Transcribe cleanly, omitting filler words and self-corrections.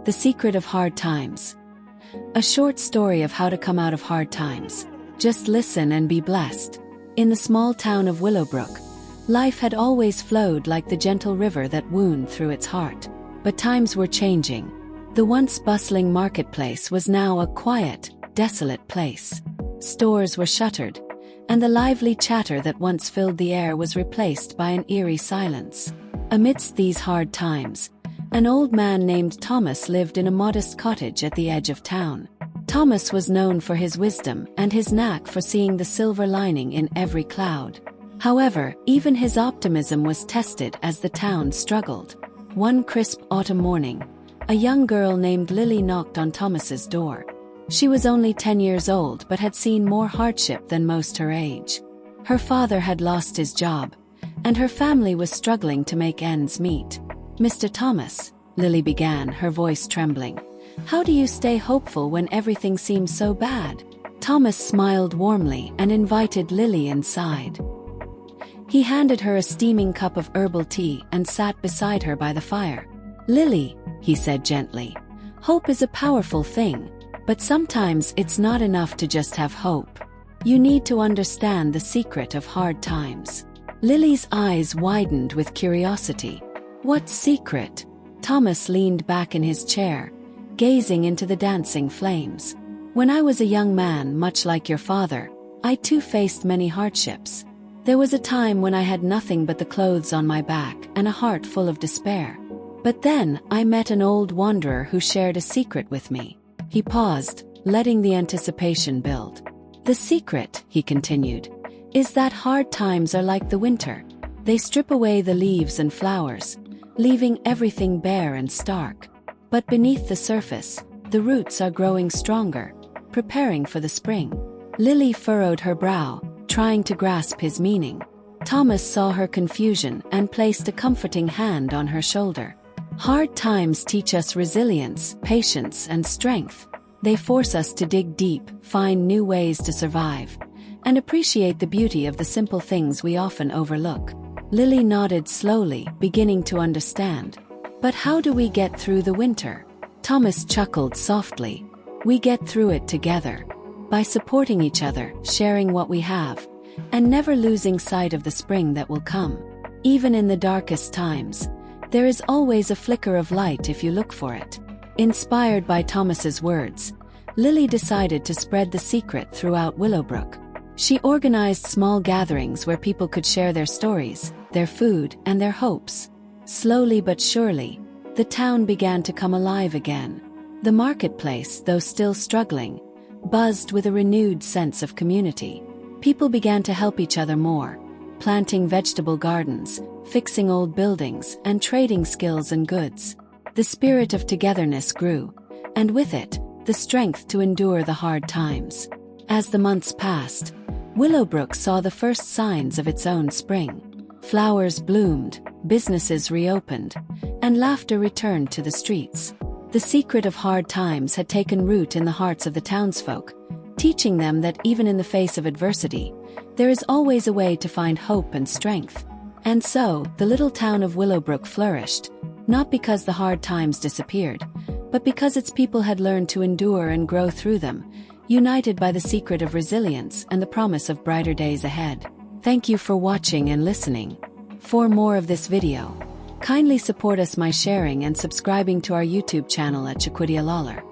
The Secret of Hard Times. A short story of how to come out of hard times. Just listen and be blessed. In the small town of Willowbrook, life had always flowed like the gentle river that wound through its heart. But times were changing. The once bustling marketplace was now a quiet, desolate place. Stores were shuttered, and the lively chatter that once filled the air was replaced by an eerie silence. Amidst these hard times, an old man named Thomas lived in a modest cottage at the edge of town. Thomas was known for his wisdom and his knack for seeing the silver lining in every cloud. However, even his optimism was tested as the town struggled. One crisp autumn morning, a young girl named Lily knocked on Thomas's door. She was only 10 years old but had seen more hardship than most her age. Her father had lost his job, and her family was struggling to make ends meet. "Mr. Thomas," Lily began, her voice trembling, "how do you stay hopeful when everything seems so bad?" Thomas smiled warmly and invited Lily inside. He handed her a steaming cup of herbal tea and sat beside her by the fire. "Lily," he said gently, "hope is a powerful thing, but sometimes it's not enough to just have hope. You need to understand the secret of hard times." Lily's eyes widened with curiosity. "What secret?" Thomas leaned back in his chair, gazing into the dancing flames. "When I was a young man, much like your father, I too faced many hardships. There was a time when I had nothing but the clothes on my back and a heart full of despair. But then, I met an old wanderer who shared a secret with me." He paused, letting the anticipation build. "The secret," he continued, "is that hard times are like the winter. They strip away the leaves and flowers, leaving everything bare and stark. But beneath the surface, the roots are growing stronger, preparing for the spring." Lily furrowed her brow, trying to grasp his meaning. Thomas saw her confusion and placed a comforting hand on her shoulder. "Hard times teach us resilience, patience, and strength. They force us to dig deep, find new ways to survive, and appreciate the beauty of the simple things we often overlook." Lily nodded slowly, beginning to understand. "But how do we get through the winter?" Thomas chuckled softly. "We get through it together. By supporting each other, sharing what we have, and never losing sight of the spring that will come. Even in the darkest times, there is always a flicker of light if you look for it." Inspired by Thomas's words, Lily decided to spread the secret throughout Willowbrook. She organized small gatherings where people could share their stories, their food, and their hopes. Slowly but surely, the town began to come alive again. The marketplace, though still struggling, buzzed with a renewed sense of community. People began to help each other more, planting vegetable gardens, fixing old buildings, and trading skills and goods. The spirit of togetherness grew, and with it, the strength to endure the hard times. As the months passed, Willowbrook saw the first signs of its own spring. Flowers bloomed, businesses reopened, and laughter returned to the streets. The secret of hard times had taken root in the hearts of the townsfolk, teaching them that even in the face of adversity, there is always a way to find hope and strength. And so, the little town of Willowbrook flourished, not because the hard times disappeared, but because its people had learned to endure and grow through them, united by the secret of resilience and the promise of brighter days ahead. Thank you for watching and listening. For more of this video, kindly support us by sharing and subscribing to our YouTube channel at Chiquidia Lawler.